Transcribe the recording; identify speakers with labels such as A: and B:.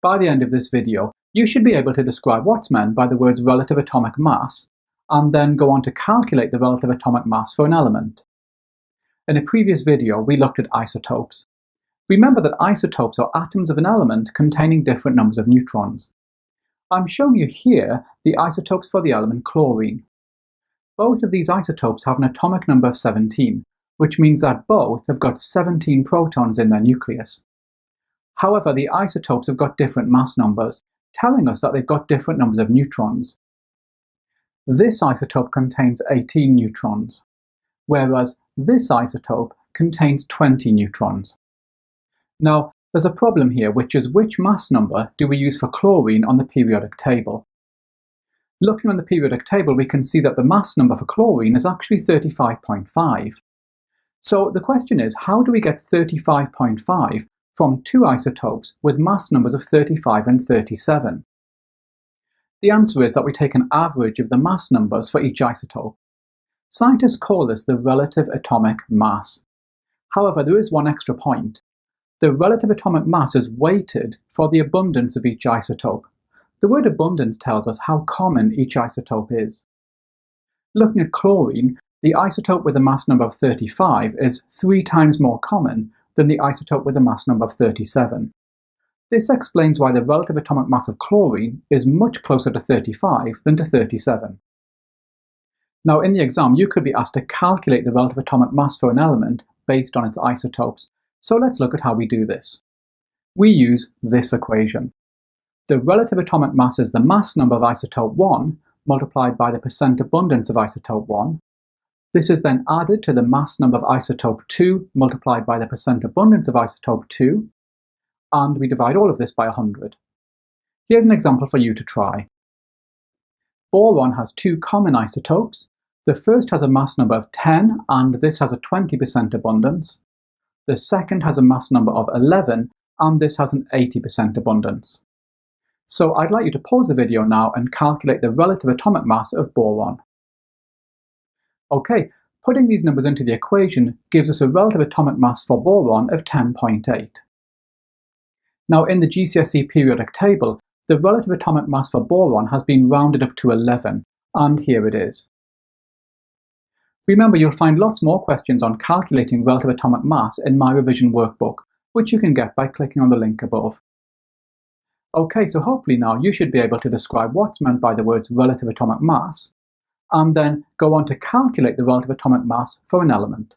A: By the end of this video, you should be able to describe what's meant by the words relative atomic mass, and then go on to calculate the relative atomic mass for an element. In a previous video, we looked at isotopes. Remember that isotopes are atoms of an element containing different numbers of neutrons. I'm showing you here the isotopes for the element chlorine. Both of these isotopes have an atomic number of 17, which means that both have got 17 protons in their nucleus. However, the isotopes have got different mass numbers, telling us that they've got different numbers of neutrons. This isotope contains 18 neutrons, whereas this isotope contains 20 neutrons. Now, there's a problem here, which is which mass number do we use for chlorine on the periodic table? Looking on the periodic table, we can see that the mass number for chlorine is actually 35.5. So the question is, how do we get 35.5 from two isotopes with mass numbers of 35 and 37? The answer is that we take an average of the mass numbers for each isotope. Scientists call this the relative atomic mass. However, there is one extra point. The relative atomic mass is weighted for the abundance of each isotope. The word abundance tells us how common each isotope is. Looking at chlorine, the isotope with a mass number of 35 is 3 times more common than the isotope with a mass number of 37. This explains why the relative atomic mass of chlorine is much closer to 35 than to 37. Now, in the exam, you could be asked to calculate the relative atomic mass for an element based on its isotopes. So let's look at how we do this. We use this equation. The relative atomic mass is the mass number of isotope 1 multiplied by the percent abundance of isotope 1. This is then added to the mass number of isotope 2 multiplied by the percent abundance of isotope 2, and we divide all of this by 100. Here's an example for you to try. Boron has 2 common isotopes. The first has a mass number of 10, and this has a 20% abundance. The second has a mass number of 11, and this has an 80% abundance. So I'd like you to pause the video now and calculate the relative atomic mass of boron. Okay, putting these numbers into the equation gives us a relative atomic mass for boron of 10.8. Now, in the GCSE periodic table, the relative atomic mass for boron has been rounded up to 11, and here it is. Remember, you'll find lots more questions on calculating relative atomic mass in my revision workbook, which you can get by clicking on the link above. Okay, so hopefully now you should be able to describe what's meant by the words relative atomic mass, and then go on to calculate the relative atomic mass for an element.